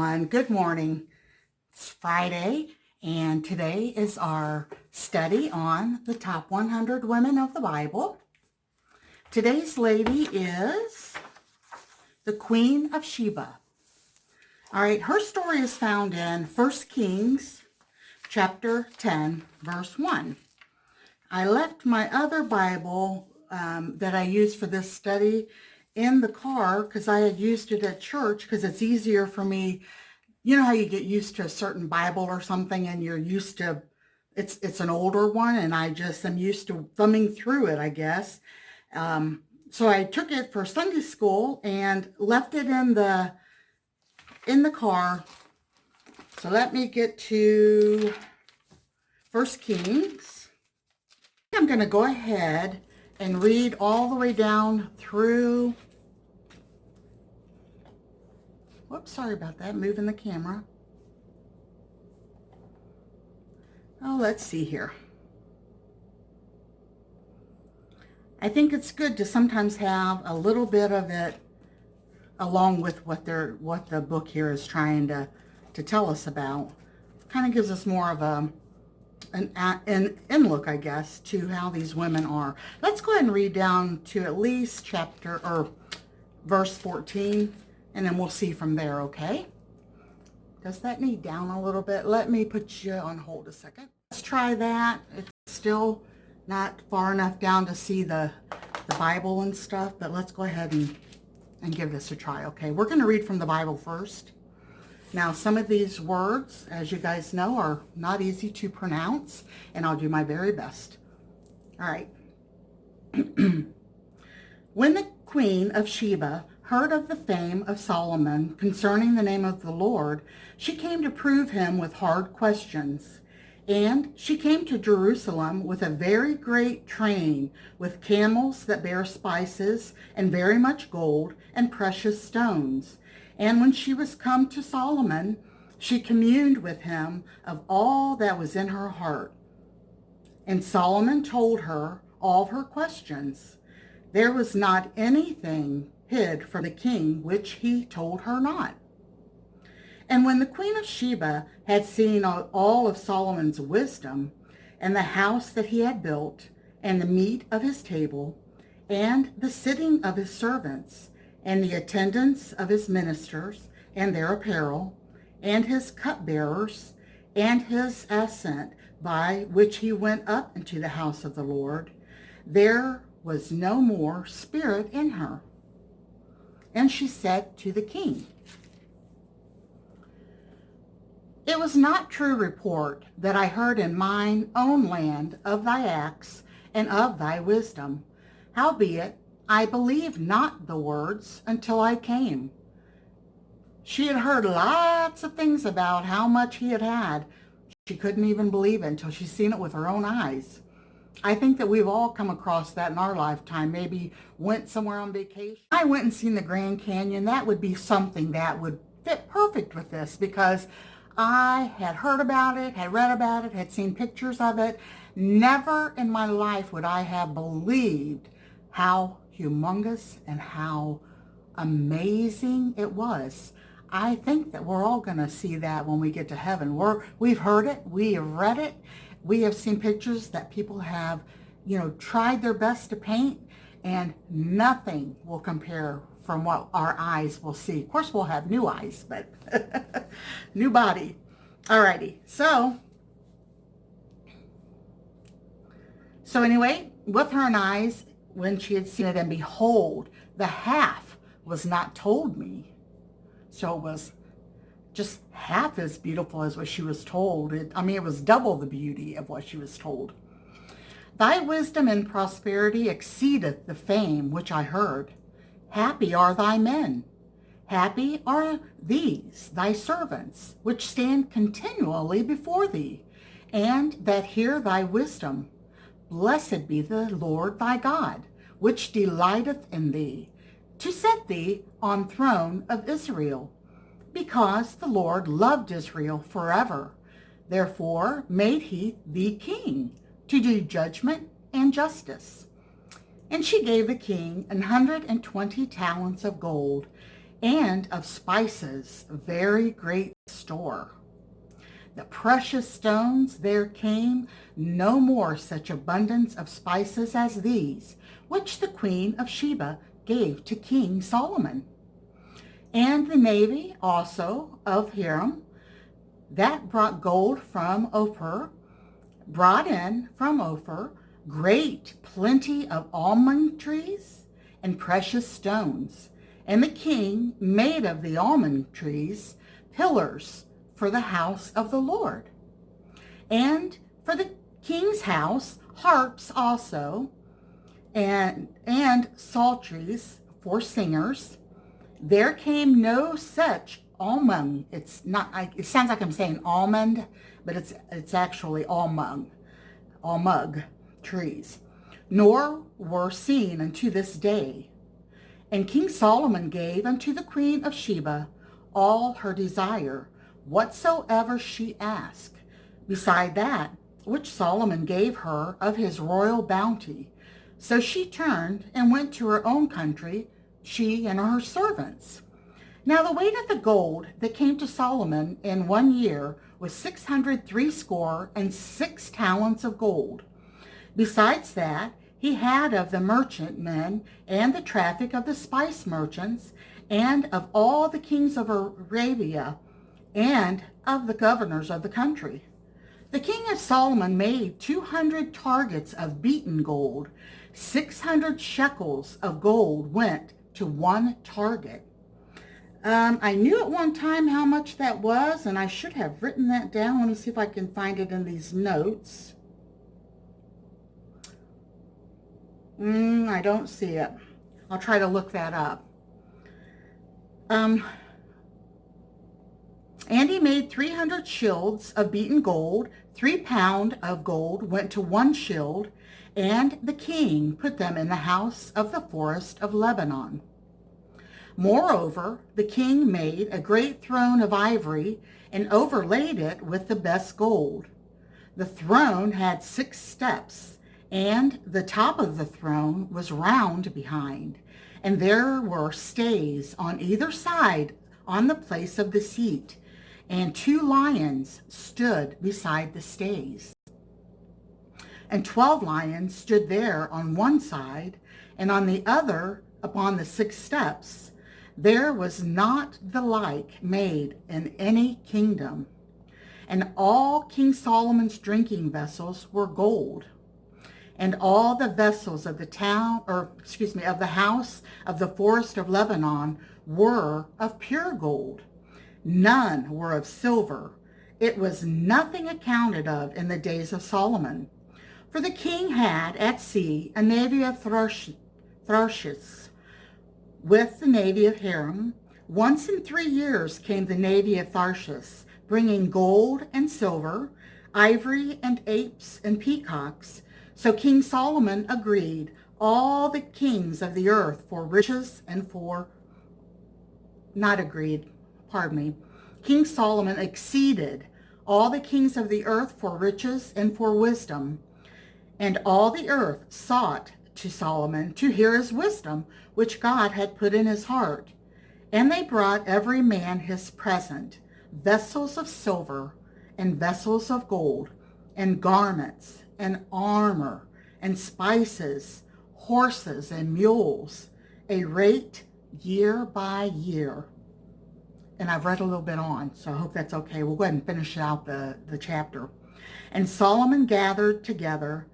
everyone. Good morning. It's Friday, and today is our study on the top 100 women of the Bible. Today's lady is the Queen of Sheba. All right, her story is found in 1 Kings chapter 10, verse 1. I left my other Bible that I used for this study in the car because I had used it at church because it's easier for me. You know how you get used to a certain Bible or something and you're used to, it's an older one and I just am used to thumbing through it, I guess. So I took it for Sunday school and left it in the car. So let me get to 1 Kings. I'm going to go ahead and read all the way down through. Whoops, sorry about that, moving the camera. Oh, let's see here. I think it's good to sometimes have a little bit of it along with what the book here is trying to tell us about. Kind of gives us more of an in-look, I guess, to how these women are. Let's go ahead and read down to at least verse 14. And then we'll see from there, okay? Does that need down a little bit? Let me put you on hold a second. Let's try that. It's still not far enough down to see the Bible and stuff, but let's go ahead and give this a try, okay? We're going to read from the Bible first. Now, some of these words, as you guys know, are not easy to pronounce, and I'll do my very best. All right. When the Queen of Sheba heard of the fame of Solomon concerning the name of the Lord, she came to prove him with hard questions. And she came to Jerusalem with a very great train, with camels that bear spices, and very much gold, and precious stones. And when she was come to Solomon, she communed with him of all that was in her heart. And Solomon told her all her questions. There was not anything hid from the king which he told her not. And when the Queen of Sheba had seen all of Solomon's wisdom, and the house that he had built, and the meat of his table, and the sitting of his servants, and the attendance of his ministers, and their apparel, and his cupbearers, and his ascent by which he went up into the house of the Lord, there was no more spirit in her. And she said to the king, It was not true report that I heard in mine own land of thy acts and of thy wisdom. Howbeit, I believed not the words until I came. She had heard lots of things about how much he had had. She couldn't even believe it until she's seen it with her own eyes. I think that we've all come across that in our lifetime. Maybe went somewhere on vacation. I went and seen the Grand Canyon. That would be something that would fit perfect with this because I had heard about it, had read about it, had seen pictures of it. Never in my life would I have believed how humongous and how amazing it was. I think that we're all going to see that when we get to heaven. We've heard it, we have read it, we have seen pictures that people have, tried their best to paint, and nothing will compare from what our eyes will see. Of course, we'll have new eyes, but new body. Alrighty, so anyway, with her eyes, when she had seen it, and behold, the half was not told me. So it was just half as beautiful as what she was told. It was double the beauty of what she was told. Thy wisdom and prosperity exceedeth the fame which I heard. Happy are thy men. Happy are these, thy servants, which stand continually before thee, and that hear thy wisdom. Blessed be the Lord thy God, which delighteth in thee, to set thee on throne of Israel, because the Lord loved Israel forever. Therefore made he thee king, to do judgment and justice. And she gave the king 120 talents of gold, and of spices very great store. The precious stones there came no more such abundance of spices as these, which the Queen of Sheba gave to King Solomon. And the navy also of Hiram, that brought gold from Ophir, brought in from Ophir great plenty of almond trees and precious stones. And the king made of the almond trees pillars for the house of the Lord. And for the king's house, harps also, and psalteries for singers. There came no such almond. It's not. It sounds like I'm saying almond, but it's actually almug trees, nor were seen unto this day. And King Solomon gave unto the Queen of Sheba all her desire, whatsoever she asked, beside that which Solomon gave her of his royal bounty. So she turned and went to her own country, she and her servants. Now the weight of the gold that came to Solomon in 1 year was 666 talents of gold. Besides that, he had of the merchantmen and the traffic of the spice merchants and of all the kings of Arabia and of the governors of the country. The king of Solomon made 200 targets of beaten gold. 600 shekels of gold went to one target. I knew at one time how much that was, and I should have written that down. Let me see if I can find it in these notes. I don't see it. I'll try to look that up. And he made 300 shields of beaten gold. 3 pounds of gold went to one shield, and the king put them in the house of the forest of Lebanon. Moreover, the king made a great throne of ivory and overlaid it with the best gold. The throne had 6 steps, and the top of the throne was round behind, and there were stays on either side on the place of the seat, and 2 lions stood beside the stays. And 12 lions stood there on one side, and on the other upon the 6 steps. There was not the like made in any kingdom. And all King Solomon's drinking vessels were gold. And all the vessels of the of the house of the forest of Lebanon were of pure gold. None were of silver. It was nothing accounted of in the days of Solomon. For the king had at sea a navy of Tharshish, with the navy of Hiram. Once in 3 years came the navy of Tharshish, bringing gold and silver, ivory and apes and peacocks. So King Solomon agreed all the kings of the earth for riches and for, not agreed, pardon me. King Solomon exceeded all the kings of the earth for riches and for wisdom. And all the earth sought to Solomon to hear his wisdom, which God had put in his heart. And they brought every man his present, vessels of silver and vessels of gold, and garments and armor and spices, horses and mules, a rate year by year. And I've read a little bit on, so I hope that's okay. We'll go ahead and finish out the chapter. And Solomon gathered together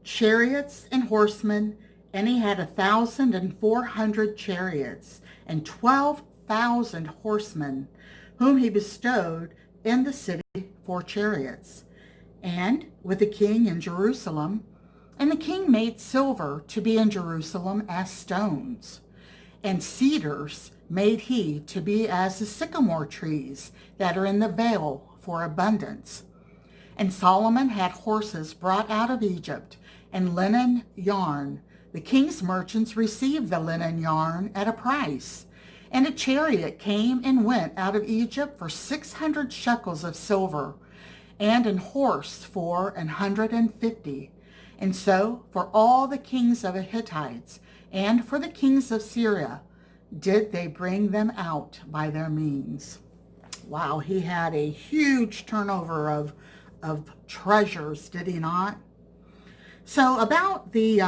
chariots and horsemen, and he had 1,400 chariots and 12,000 horsemen, whom he bestowed in the city for chariots. And with the king in Jerusalem, and the king made silver to be in Jerusalem as stones, and cedars made he to be as the sycamore trees that are in the vale for abundance. And Solomon had horses brought out of Egypt, and linen yarn. The king's merchants received the linen yarn at a price. And a chariot came and went out of Egypt for 600 shekels of silver, and an horse for 150. And so for all the kings of the Hittites, and for the kings of Syria, did they bring them out by their means. Wow, he had a huge turnover of treasures, did he not? So about the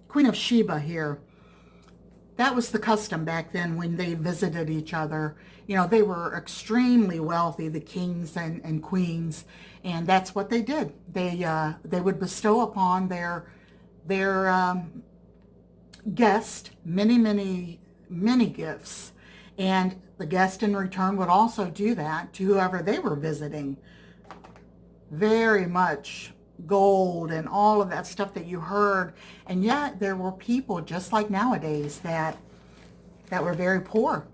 Queen of Sheba here, that was the custom back then when they visited each other. You know, they were extremely wealthy, the kings and queens, and that's what they did. They would bestow upon their guest many gifts, and the guest in return would also do that to whoever they were visiting. Very much gold and all of that stuff that you heard, and yet there were people just like nowadays that were very poor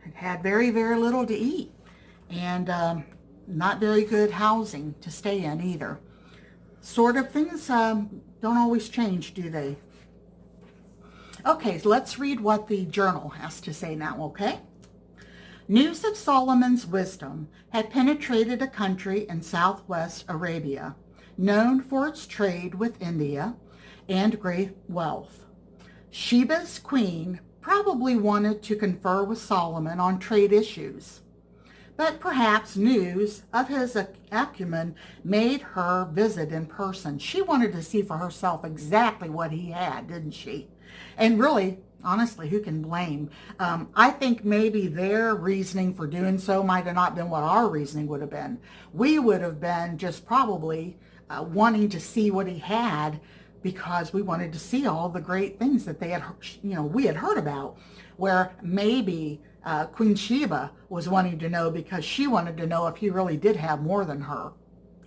and had very little to eat, and not very good housing to stay in either. Sort of things don't always change, do they? Okay, so let's read what the journal has to say now, okay? News of Solomon's wisdom had penetrated a country in southwest Arabia, known for its trade with India and great wealth. Sheba's queen probably wanted to confer with Solomon on trade issues, but perhaps news of his acumen made her visit in person. She wanted to see for herself exactly what he had, didn't she? And really, honestly, who can blame? I think maybe their reasoning for doing so might have not been what our reasoning would have been. We would have been just probably wanting to see what he had because we wanted to see all the great things that they had, we had heard about. Where maybe Queen Sheba was wanting to know because she wanted to know if he really did have more than her.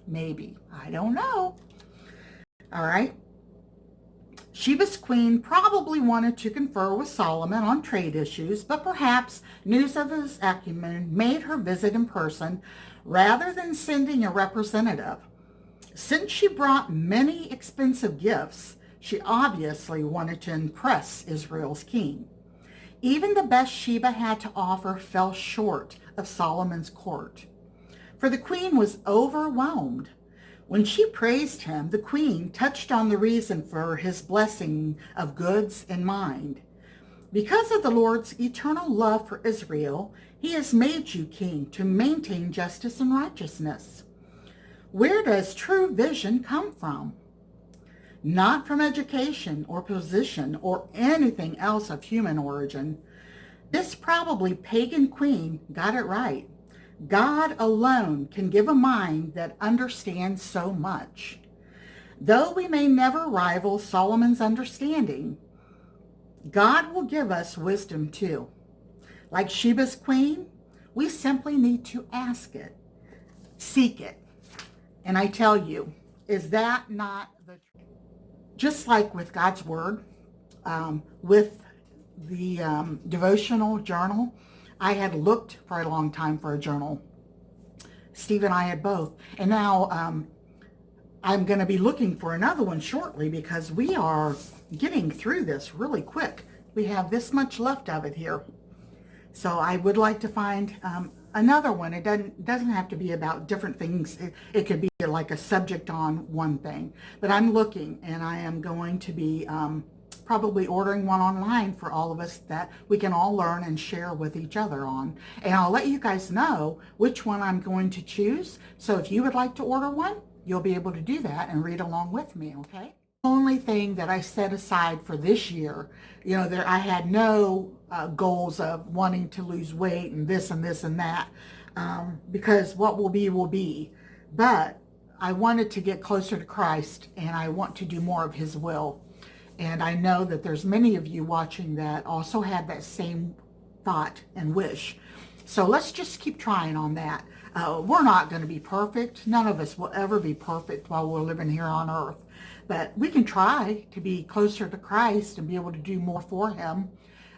Maybe. I don't know. All right. Sheba's queen probably wanted to confer with Solomon on trade issues, but perhaps news of his acumen made her visit in person rather than sending a representative. Since she brought many expensive gifts, she obviously wanted to impress Israel's king. Even the best Sheba had to offer fell short of Solomon's court, for the queen was overwhelmed. When she praised him, the queen touched on the reason for his blessing of goods and mind. Because of the Lord's eternal love for Israel, he has made you king to maintain justice and righteousness. Where does true vision come from? Not from education or position or anything else of human origin. This probably pagan queen got it right. God alone can give a mind that understands so much. Though we may never rival Solomon's understanding, God will give us wisdom too. Like Sheba's queen, we simply need to ask it, seek it. And I tell you, is that not the truth? Just like with God's word, with the devotional journal, I had looked for a long time for a journal. Steve and I had both. And now I'm going to be looking for another one shortly because we are getting through this really quick. We have this much left of it here. So I would like to find another one. It doesn't have to be about different things. It could be like a subject on one thing. But I'm looking, and I am going to be probably ordering one online for all of us that we can all learn and share with each other on. And I'll let you guys know which one I'm going to choose. So if you would like to order one, you'll be able to do that and read along with me, okay? Only thing that I set aside for this year, I had no goals of wanting to lose weight and this and this and that, because what will be will be. But I wanted to get closer to Christ, and I want to do more of his will. And I know that there's many of you watching that also had that same thought and wish. So let's just keep trying on that. We're not going to be perfect. None of us will ever be perfect while we're living here on earth. But we can try to be closer to Christ and be able to do more for him.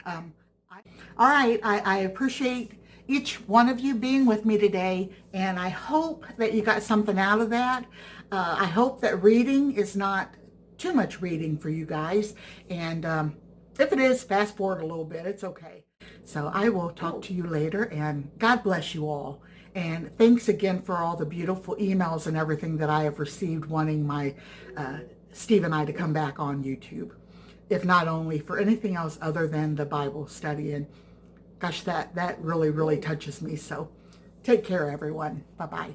All right, I appreciate each one of you being with me today, and I hope that you got something out of that. I hope that reading is not too much reading for you guys, and if it is, fast forward a little bit. It's okay. So I will talk to you later, and God bless you all. And thanks again for all the beautiful emails and everything that I have received wanting my Steve and I to come back on YouTube. if not only for anything else other than the Bible study. And gosh, that really, really touches me. So take care, everyone. Bye-bye.